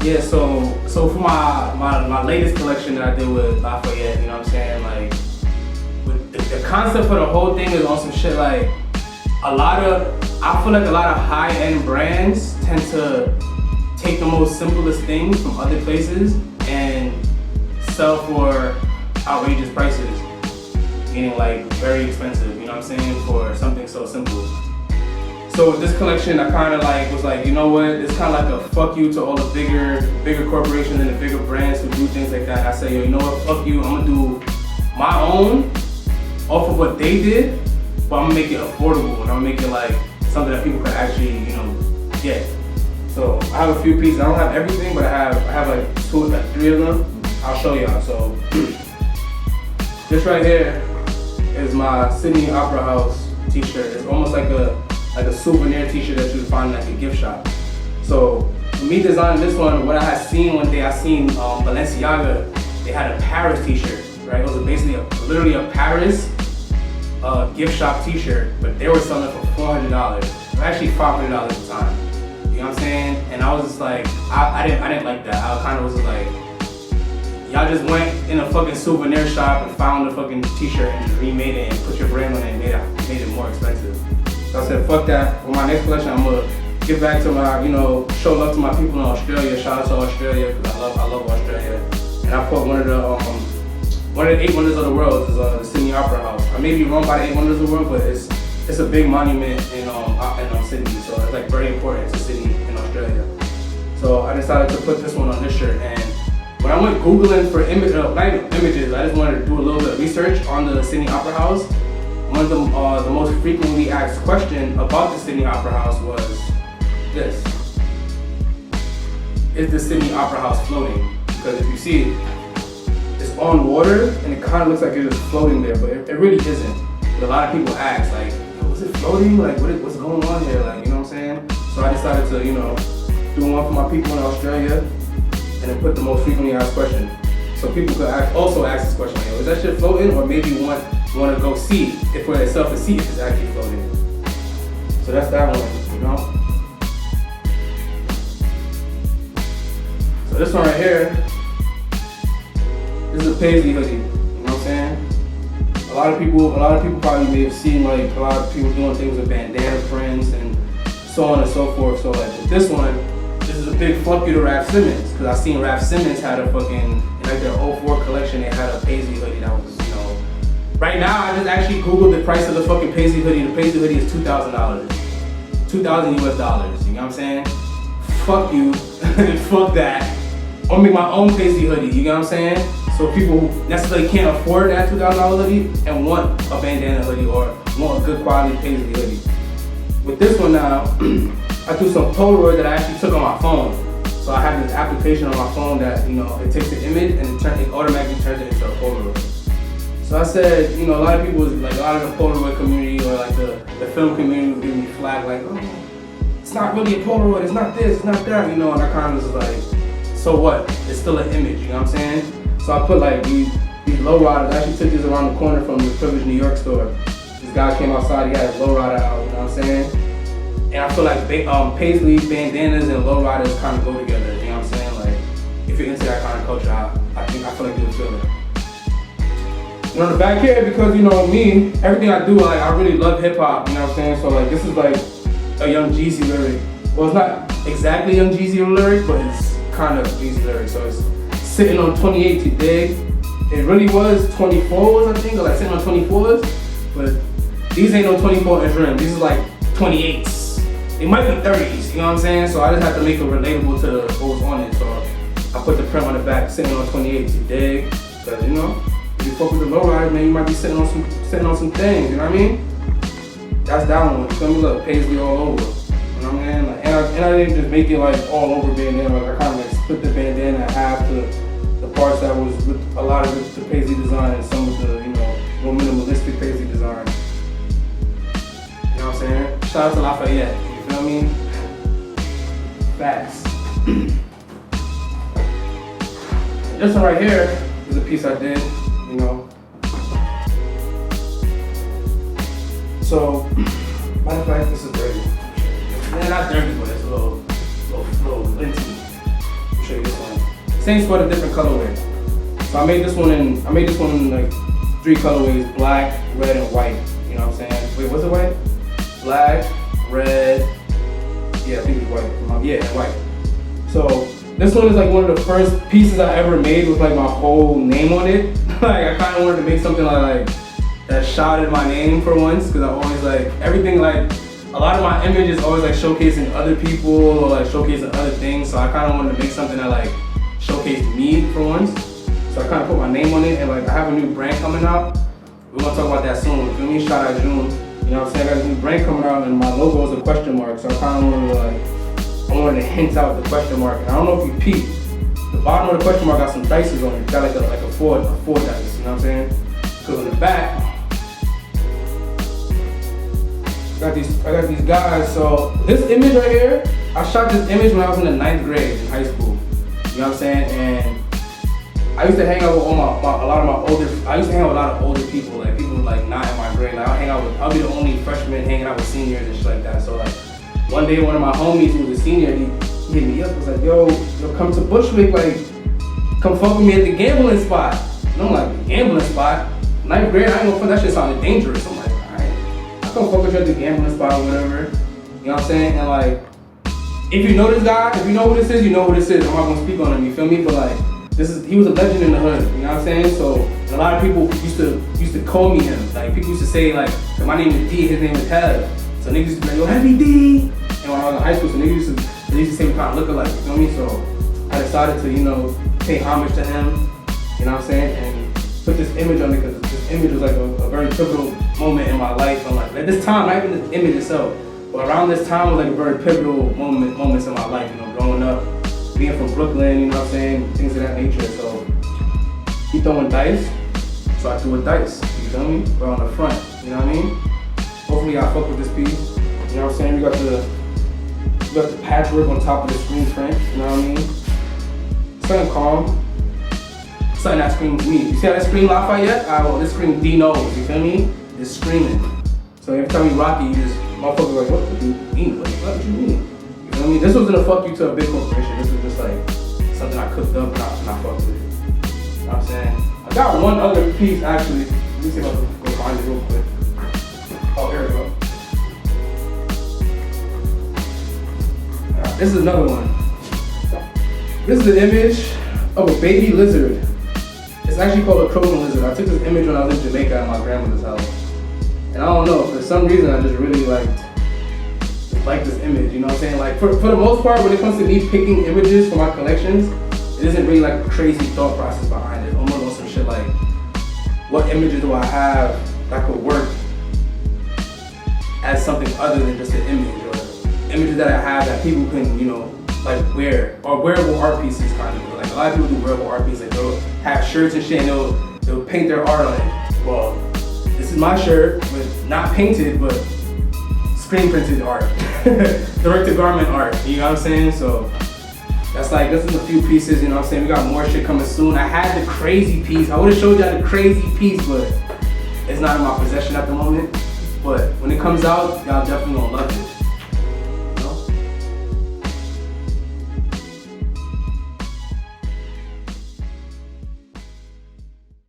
Yeah, so for my latest collection that I did with Lafayette, you know what I'm saying? Like, with the concept for the whole thing is on some shit like I feel like a lot of high-end brands tend to take the most simplest things from other places and sell for outrageous prices, meaning like very expensive, you know what I'm saying, for something so simple. So with this collection, I kind of like was like, you know what, it's kind of like a fuck you to all the bigger corporations and the bigger brands who do things like that. I say, yo, you know what, fuck you, I'm gonna do my own off of what they did, but I'm gonna make it affordable and I'm gonna make it like something that people could actually, you know, get. So I have a few pieces. I don't have everything, but I have like three of them. I'll show y'all. So this right here is my Sydney Opera House t-shirt. It's almost like a souvenir t-shirt that you would find in like a gift shop. So me designing this one, what I had seen one day, I seen Balenciaga, they had a Paris t-shirt, right? It was basically literally a Paris gift shop t-shirt, but they were selling it for $400. It was actually $500 at the time. You know what I'm saying? And I was just like, I didn't like that. I kind of was like, y'all just went in a fucking souvenir shop and found a fucking t-shirt and just remade it and put your brand on it and made it more expensive. So I said, fuck that. For my next collection, I'm gonna get back to my, you know, show love to my people in Australia. Shout out to Australia, because I love Australia. And I put one of the 8 wonders of the world is the Sydney Opera House. I may be wrong by the 8 wonders of the world, but it's a big monument in Sydney, so it's like very important to Sydney in Australia. So I decided to put this one on this shirt, and when I went Googling for images, I just wanted to do a little bit of research on the Sydney Opera House. One of the most frequently asked question about the Sydney Opera House was this: is the Sydney Opera House floating? Because if you see it, it's on water and it kind of looks like it's just floating there, but it really isn't. But a lot of people ask, like, was it floating? Like, what's going on here? Like, you know what I'm saying? So I decided to, you know, do one for my people in Australia and then put the most frequently asked question. So people could also ask this question, like, is that shit floating? Or maybe you want to go see if for itself to see if it's actually floating. So that's that one, you know? So this one right here, this is a Paisley hoodie, you know what I'm saying? A lot of people probably may have seen like a lot of people doing things with bandana prints and so on and so forth. So like with this one, this is a big fuck you to Raf Simons, because I seen Raf Simons had a fucking, in like their 04 collection, they had a Paisley hoodie that was, you know, right now I just actually Googled the price of the fucking Paisley hoodie. The Paisley hoodie is $2,000, $2,000 US, you know what I'm saying? Fuck you, fuck that. I'll make my own Paisley hoodie, you know what I'm saying? So people who necessarily can't afford that $2,000 hoodie and want a bandana hoodie or want a good quality Paisley hoodie. With this one now, I do some Polaroid that I actually took on my phone. So I have this application on my phone that, you know, it takes the image and it automatically turns it into a Polaroid. So I said, you know, a lot of people, like a lot of the Polaroid community or like the film community was giving me flag, like, oh, it's not really a Polaroid, it's not this, it's not that, you know, and I kind of was like, so what? It's still an image, you know what I'm saying? So I put like these lowriders. I actually took these around the corner from the Privilege New York store. This guy came outside, he had his lowrider out, you know what I'm saying? And I feel like Paisley, bandanas, and lowriders kind of go together, you know what I'm saying? Like, if you're into that kind of culture, I feel like you would feel it. And on the back here, because you know me, everything I do, like I really love hip hop, you know what I'm saying? So like this is like a Young Jeezy lyric. Well, it's not exactly Young Jeezy lyric, but it's kind of Jeezy lyric. So it's sitting on 28, you dig? It really was 24s, I think, or like sitting on 24s, but these ain't no 24-inch rims. These are like 28s. It might be 30s, you know what I'm saying? So I just have to make it relatable to what was on it. So I put the print on the back, sitting on 28s, you dig? Because you know, if you fuck with the lowrider, man, you might be sitting on some things, you know what I mean? That's that one. You feel me? Look, Paisley all over. You know what I mean? Like, and I didn't just make it like all over bandana. Like I kind of like split the bandana in half to the parts that was with a lot of the Paisley design and some of the, you know, more minimalistic Paisley design. You know what I'm saying? Shout out to Lafayette. You feel me? Facts. This one right here is a piece I did. You know. So, matter of fact, this is dirty. Man, not dirty, but it's a little linty. I'll show Same sweater, different colorway. So I made this one in like 3 colorways: black, red, and white. You know what I'm saying? Wait, what's it white? Black, red. Yeah, I think it's white. Yeah, and white. So this one is like one of the first pieces I ever made with like my whole name on it. Like I kind of wanted to make something like that shouted my name for once, because I always like everything, like a lot of my image is always like showcasing other people or like showcasing other things. So I kind of wanted to make something that like showcased me for once. So I kind of put my name on it, and like I have a new brand coming out. We're gonna talk about that soon. You feel me? Shout out June. You know what I'm saying? I got a new brand coming out, and my logo is a question mark. So I kind of wanted to like, I wanted to hint out the question mark. And I don't know if you peep, the bottom of the question mark got some dices on it. It's got like a four dice. You know what I'm saying? Because on the back, I got these guys. So this image right here, I shot this image when I was in the 9th grade in high school. You know what I'm saying? And I used to hang out with I used to hang out with a lot of older people, like people like not in my grade. Like I'll be the only freshman hanging out with seniors and shit like that. So like one day one of my homies who was a senior, he hit me up, was like, yo, come to Bushwick, like come fuck with me at the gambling spot. And I'm like, the gambling spot? 9th grade, I ain't gonna fuck, that shit sounded dangerous. I'm like, alright, I'll come fuck with you at the gambling spot or whatever. You know what I'm saying? And like, if you know this guy, if you know who this is, you know who this is. I'm not gonna speak on him, you feel me? But like, he was a legend in the hood, you know what I'm saying? So a lot of people used to call me him. Like people used to say like, my name is D, his name is Hev. So niggas used to be like, yo, Heavy D. And when I was in high school, so niggas used to say we kind of look alike, you feel me? So I decided to, you know, pay homage to him, you know what I'm saying? And put this image on it, because this image was like a very pivotal moment in my life. I'm like, at this time, not even the image itself, but around this time was like a very pivotal moments in my life, you know, growing up, being from Brooklyn, you know what I'm saying, things of that nature. So he throwing dice, so I threw a dice, you feel me? But on the front, you know what I mean? Hopefully I fuck with this piece, you know what I'm saying? We got the patchwork on top of the screen print, you know what I mean? Something calm, something that screams me. You see how that scream Lafayette? Well, this scream Dee Knows, you feel me? It's screaming. So every time you rock it, you just, motherfuckers like, what do you mean? What do you mean? You know what I mean? This wasn't a fuck you to a big corporation. This was just like something I cooked up and I fucked with it. You know what I'm saying? I got one other piece actually. Let me see if I can go find it real quick. Oh, here we go. This is another one. This is an image of a baby lizard. It's actually called a croton lizard. I took this image when I was in Jamaica at my grandmother's house. And I don't know, for some reason I just really like this image, you know what I'm saying? Like for the most part, when it comes to me picking images for my collections, it isn't really like a crazy thought process behind it. Almost on some shit like, what images do I have that could work as something other than just an image, or images that I have that people can, you know, like wear, or wearable art pieces kind of. Like a lot of people do wearable art pieces. Like they'll have shirts and shit and they'll paint their art on it. Well, this is my shirt with not painted, but screen printed art. Direct to garment art, you know what I'm saying? So that's like, this is a few pieces, you know what I'm saying? We got more shit coming soon. I had the crazy piece. I would have showed y'all the crazy piece, but it's not in my possession at the moment. But when it comes out, y'all definitely gonna love it.